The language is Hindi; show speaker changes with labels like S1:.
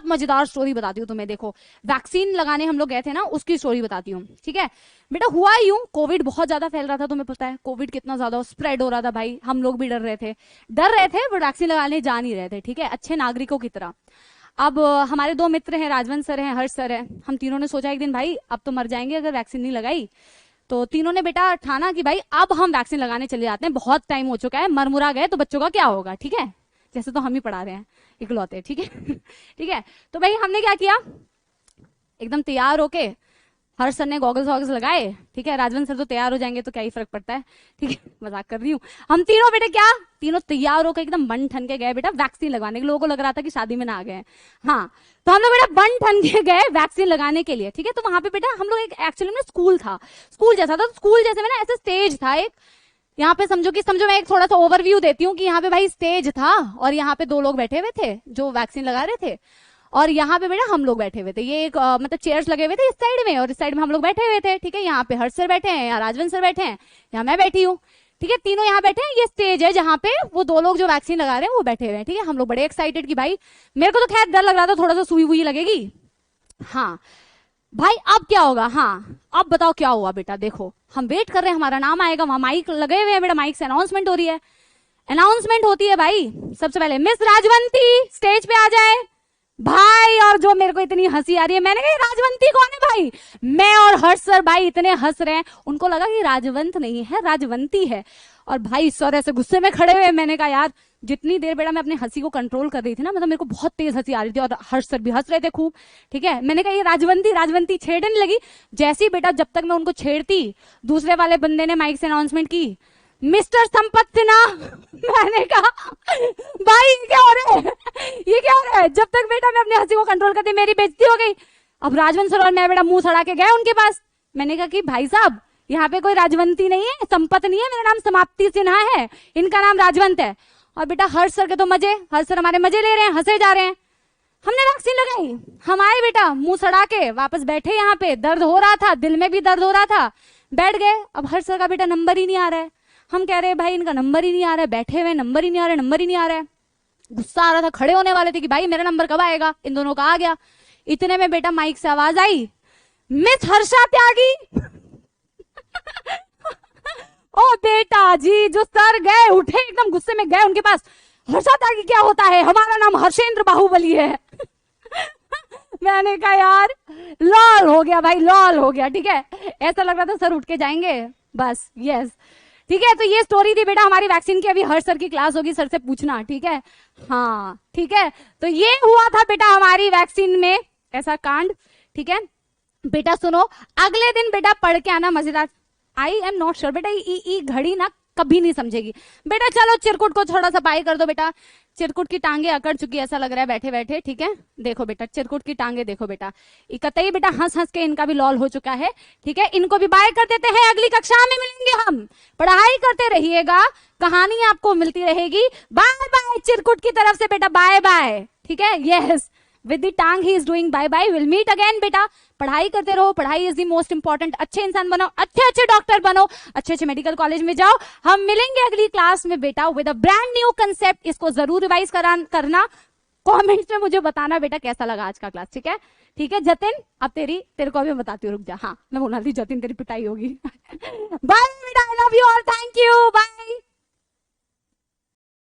S1: मजेदार स्टोरी बताती हूँ तुम्हें। देखो, वैक्सीन लगाने हम लोग गए थे ना, उसकी स्टोरी बताती हूँ, ठीक है बेटा। हुआ यूं, कोविड बहुत ज्यादा फैल रहा था, तुम्हें पता है कोविड कितना ज्यादा स्प्रेड हो रहा था भाई। हम लोग भी डर रहे थे बट वैक्सीन लगाने जा नहीं रहे थे, ठीक है, अच्छे नागरिकों की तरह। अब हमारे 2 मित्र हैं, राजवंत सर हैं, हर्ष सर है। हम तीनों ने सोचा एक दिन भाई अब तो मर जाएंगे अगर वैक्सीन नहीं लगाई। तो तीनों ने बेटा ठाना कि भाई अब हम वैक्सीन लगाने चले जाते हैं, बहुत टाइम हो चुका है, मरमुरा गए तो बच्चों का क्या होगा, ठीक है। जैसे तो हम ही पढ़ा रहे हैं इकलौते, ठीक है ठीक है। तो भाई हमने क्या किया, एकदम तैयार होके, हर्ष सर ने गॉगल्स वॉगल्स लगाए, ठीक है। राजवंत सर तो तैयार हो जाएंगे तो क्या ही फर्क पड़ता है, ठीक है, मजाक कर रही हूँ। हम तीनों बेटे क्या, तीनों तैयार होकर एकदम बन ठन के गए बेटा वैक्सीन लगाने के। लोगों को लग रहा था कि शादी में ना आ गए। हाँ, तो हम लोग बेटा बन ठन के गए वैक्सीन लगाने के लिए, ठीक है। तो वहां पे बेटा हम लोग एक एक्चुअली में स्कूल था, स्कूल जैसा था, स्कूल जैसे में ना ऐसे स्टेज था एक। यहाँ पे समझो मैं एक थोड़ा सा ओवरव्यू देती हूँ कि यहाँ पे भाई स्टेज था और यहाँ पे 2 लोग बैठे हुए थे जो वैक्सीन लगा रहे थे, और यहाँ पे बेटा हम लोग बैठे हुए थे। ये एक मतलब चेयर्स लगे हुए थे इस साइड में और इस साइड में हम लोग बैठे हुए थे, ठीक है। यहाँ पे हर्ष सर बैठे हैं, यहाँ राजवंत सर बैठे हैं, यहाँ मैं बैठी हूँ, ठीक है। तीनों यहाँ बैठे हैं, ये स्टेज है जहाँ पे वो 2 लोग जो वैक्सीन लगा रहे हैं वो बैठे हुए हैं, ठीक है। हम लोग बड़े एक्साइटेड कि भाई, मेरे को तो खैर डर लग रहा था थोड़ा सा, सुई वुई लगेगी। हाँ भाई अब क्या होगा, हाँ अब बताओ क्या हुआ बेटा। देखो हम वेट कर रहे हैं, हमारा नाम आएगा, वहां माइक लगे हुए हैं बेटा, माइक से अनाउंसमेंट हो रही है। अनाउंसमेंट होती है भाई, सबसे पहले मिस राजवंती स्टेज पे आ जाए भाई। और जो मेरे को इतनी हंसी आ रही है, मैंने कहा राजवंती कौन है भाई। मैं और हर्ष सर भाई इतने हंस रहे हैं, उनको लगा कि राजवंत नहीं है राजवंती है। और भाई सर ऐसे गुस्से में खड़े हुए। मैंने कहा यार, जितनी देर बेटा मैं अपनी हंसी को कंट्रोल कर रही थी ना, मतलब मेरे को बहुत तेज हंसी आ रही थी और हर्ष सर भी हंस रहे थे खूब, ठीक है। मैंने कहा ये राजवंती राजवंती छेड़ने लगी। जैसे ही बेटा जब तक मैं उनको छेड़ती, दूसरे वाले बंदे ने माइक से अनाउंसमेंट की, मिस्टर संपत सिन्हा। मैंने कहा भाई ये क्या हो रहा है, ये क्या हो रहा है। जब तक बेटा मैं अपनी हंसी को कंट्रोल करती, मेरी बेइज्जती हो गई। अब राजवंत सर और मैं बेटा मुंह सड़ा के गए उनके पास। मैंने कहा कि भाई साहब, यहाँ पे कोई राजवंती नहीं है, संपत नहीं है, मेरा नाम समाप्ति सिन्हा है, इनका नाम राजवंत है। और बेटा हर्ष सर के तो मजे, हर्ष सर हमारे मजे ले रहे हैं, हंसे जा रहे हैं। हमने वैक्सीन लगाई, हम आए बेटा मुंह सड़ा के वापस बैठे, यहाँ पे दर्द हो रहा था, दिल में भी दर्द हो रहा था, बैठ गए। अब हर्ष सर का बेटा नंबर ही नहीं आ रहा है। हम कह रहे हैं भाई इनका नंबर ही नहीं आ रहा है, बैठे हुए नंबर ही नहीं आ रहा है, नंबर ही नहीं आ रहा है। गुस्सा आ रहा था, खड़े होने वाले थे कि भाई मेरा नंबर कब आएगा। इन दोनों का आ गया। इतने में बेटा माइक से आवाज आई, मिस हर्षा त्यागी। ओ बेटा जी, जो सर गए उठे एकदम गुस्से में गए उनके पास, हर्षा त्यागी क्या होता है, हमारा नाम हर्षेंद्र बाहुबली है। मैंने कहा यार लॉल हो गया भाई, लॉल हो गया, ठीक है। ऐसा लग रहा था सर उठ के जाएंगे बस, यस, ठीक है। तो ये स्टोरी थी बेटा हमारी वैक्सीन की। अभी हर सर की क्लास होगी, सर से पूछना, ठीक है। हाँ ठीक है, तो ये हुआ था बेटा हमारी वैक्सीन में ऐसा कांड, ठीक है। बेटा सुनो, अगले दिन बेटा पढ़ के आना मजेदार। आई एम नॉट श्योर बेटा, ई घड़ी ना कभी नहीं समझेगी बेटा। चलो चिरकुट को थोड़ा सा बाय कर दो बेटा, चिरकुट की टांगे अकड़ चुकी ऐसा लग रहा है बैठे बैठे, ठीक है। देखो बेटा चिरकुट की टांगे देखो बेटा, कतई बेटा हंस हंस के इनका भी लॉल हो चुका है, ठीक है। इनको भी बाय कर देते हैं, अगली कक्षा में मिलेंगे हम, पढ़ाई करते रहिएगा, कहानी आपको मिलती रहेगी। बाय बाय चिरकुट की तरफ से बेटा, बाय बाय, ठीक है। Yes, with the tang he is doing bye bye, will meet again बेटा। पढ़ाई करते रहो, पढ़ाई इज द मोस्ट इंपॉर्टेंट। अच्छे इंसान बनो, अच्छे अच्छे डॉक्टर बनो, अच्छे अच्छे मेडिकल कॉलेज में जाओ। हम मिलेंगे अगली क्लास में बेटा with a brand new concept. इसको जरूर रिवाइज करना, कमेंट्स में मुझे बताना बेटा कैसा लगा आज का क्लास, ठीक है। ठीक है जतिन, अब तेरे को अभी मैं बताती हूँ, रुक जा। हाँ मैं बोल रही थी जतिन तेरी पिटाई होगी। बाय बेटा, I love you all, thank you, bye.